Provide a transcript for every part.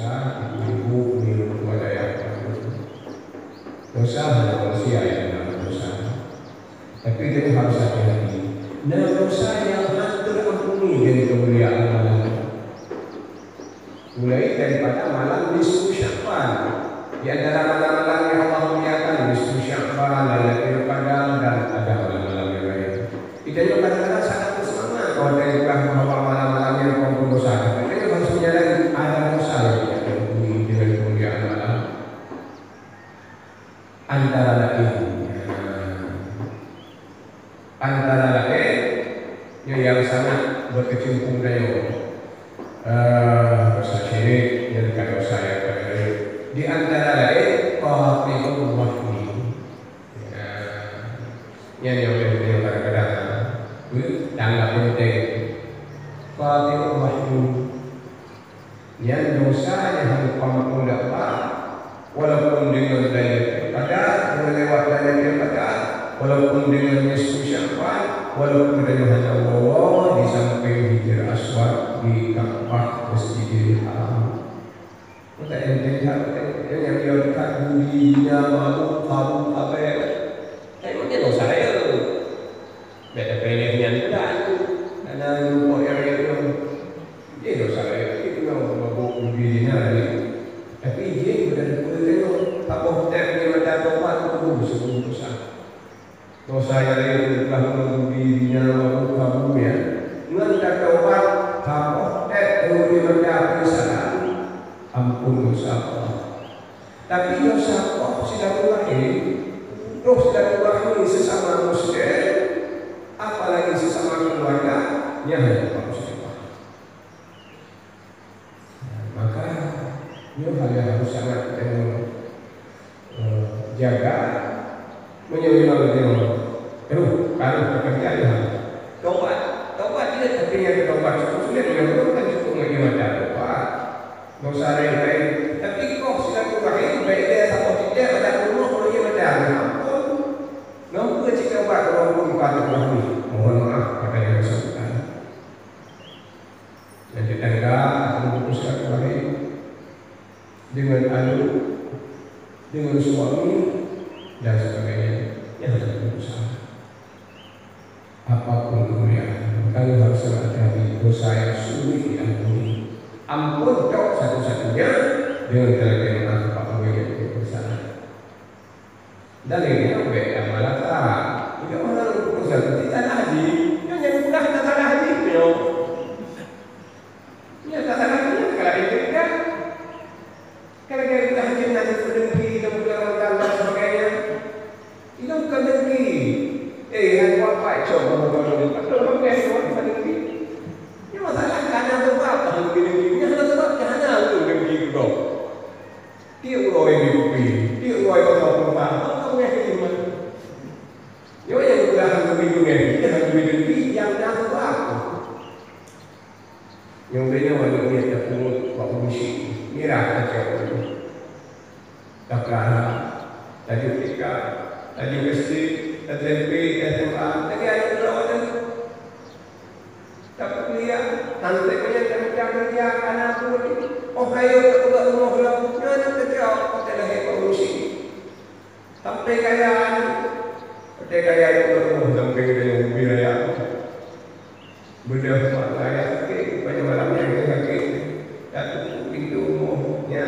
dosa, ibu-ibu minum kepada yang dosa hanya manusia yang melakukan dosa. Tapi kita harus hati-hati. Dan dosa yang hampir ampuni dari kemuliaan malam. Mulai daripada malam nisfu Sya'ban. Di antara malam-malam yang Allah muliakan nisfu Sya'ban, Lailatul Qadar dan ada malam-malam yang lain. Kita juga kadang-kadang sangat bersemangat kalau kita bahwa malam-malam yang ampun dosa. Kita harus menyadari ada dosa yang tidak diampuni dengan kemuliaan malam. Antara lain yang sangat berkecimpung dengan dosa syirik dan dosa yang lain. Di antara lain qati'ul rahmi. Yang boleh kadang-kadang dianggap penting. Qati'ul rahmi. Yang dosa yang harus kamu dapat walaupun dengan Lailatul Qadar, melewat Lailatul Qadar, walaupun dengan nisfu Sya'ban, walaupun dengan hanya Allah di samping Hijr Aswad di Ka'bah Masjidil Haram. Maka yang dia dekat bunyinya malu kamu apa ya? Emangnya dosa ya? Beda pengennya tidak itu. Karena lupa yang dia dosa ya. Itu yang mabuk bunyinya lagi. Tapi dia sudah tengok tak boleh dia macam tobat itu sebelum dosa. Dosa yang lain telah menggurinya malu kamu ya. Dengan tobat kamu dia macam kesalahan. Ampun dosa Allah. Tapi dosa Allah silaturahmi sesama muslim, apalagi sesama keluarga, yang hanya manusia. Maka ini hal yang harus sangat jaga, menyelidiki kalau pekerjaan tobat tidak tapi yang tobat sulit menyebutkan itu mengimadah tobat. Dosa lain-lain. Tapi kok silaturahmi baik dia atau tidak pada umur kalau ia macam ampun. Nampak jika buat kalau pun silaturahmi. Mohon maaf pada yang bersangkutan. Dan tetangga akan memutus silaturahmi dengan anak, dengan suami dan sebagainya. Yang ada berusaha. Apapun kemuliaan, kalau harus hati-hati dosa yang sulit diampuni. Ampun cok satu-satunya dengan terkena Pak Wiyah yang bersama. Dan ini apa yang malaka? Tidak orang berusaha tidak haji. Yang mudah tak ada haji tu. Ya tak ada haji kalau itu kan. Kalau kita haji nanti berdengki dan berlawan dan sebagainya. Itu bukan dengki. Yang apa cok kalau pakai orang dengki. Ini masalah kerana apa begini. Dia uroi diupi, dia uroi kau pertama, kau yang iman. Yo yang berlahan kebingungan, dia harus berdiri yang dah aku. Yang beliau ada dia terpungut waktu misi, mirah aja itu. Takkan tadi ketika tadi mesti SMP, SMA, tadi ada perawatan. Tapi dia nanti punya macam dia anak aku. Oh ayo kita rumah belakangnya nanti kita lahir polisi. Sampai kaya itu rumah sampai dengan wilayah. Benda malah ke banyak malamnya kita ke satu pintu rumahnya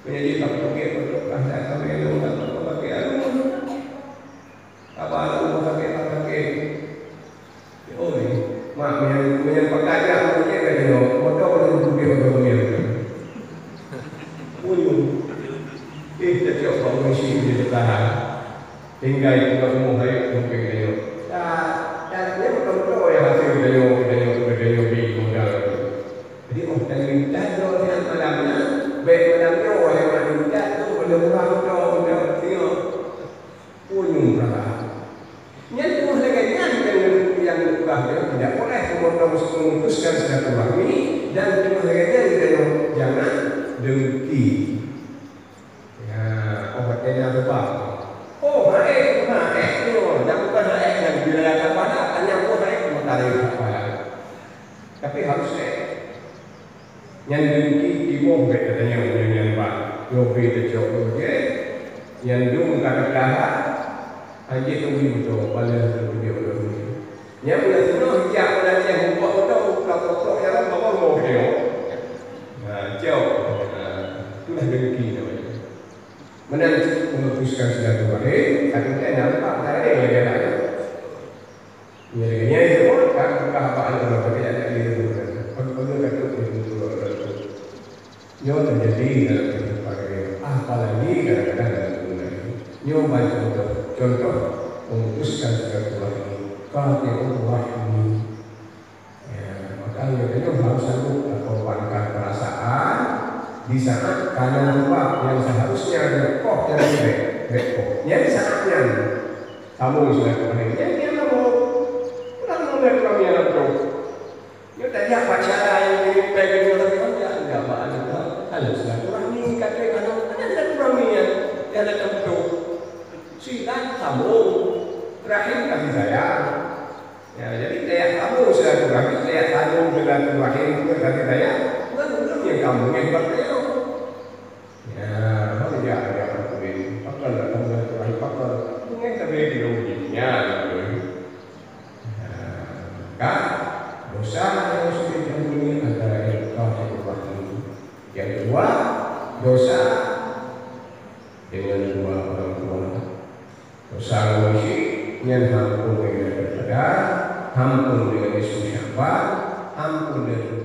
menjadi satu ke untuk anda sampai rumah apa pakai rumah. Apa rumah pakai. Oh ni mak yang pekerja punya kan motor untuk dia. Kita coba mengisi di depan hingga itu kamu hari mungkin dia. Dan dia betul-betul yang hasil dia beli modal. Jadi orang minta doa yang malamnya, baik malamnya orang yang minta tu boleh murah doa tengok punyung berapa. Yang tu lagi yang murah dia tidak boleh memutuskan silaturahmi dan cuma lagi jangan dengki. Obatnya apa? Oh, naik tu. Jangan bukan naik yang bila kepada tanya pun naik mentari apa. Tapi harus naik. Yang dengki tibo bet katanya yang pak yobi tercok je. Yang dung kata dah anjir tu betul pada video tu. Yang punya semua hijab pada yang buat betul kalau yang bawa mau dia. Jauh. Itulah dengki namanya. Mana memutuskan silaturahim, akhirnya nampak dari dia ada. Ya, dia itu kan apa ada pakai ada dia. Kalau kata itu nyo terjadi dalam kehidupan kita, apalagi kadang-kadang dalam dunia ini. Nyo banyak contoh memutuskan silaturahim, silaturahim. Ya, makanya kita harus sanggup mengorbankan perasaan di saat karena lupa yang seharusnya rekod yang rekod. Yang saatnya kamu silaturahim. Yang dia mau dari kami yang tahu. Yo tak ada pacara yang dipegang oleh kami enggak ada. Kalau silaturahmi kata kalau ada silaturahmi yang ada tentu. Silaturahmi kamu terakhir kasih sayang. Ya, jadi kayak kamu silaturahmi, kayak kamu silaturahim itu kasih sayang. Bukan yang kamu yang bertemu. Ya, apa dia bertemu. Pakal kamu silaturahim pakal. Mungkin tapi di dunia kan dosa yang sudah diampuni antara ikhlas dan rahim. Yang kedua, dosa dengan dua orang tua. Dosa manusia yang ampun dengan bersadar, ampun dengan isu syahwat, ampun dengan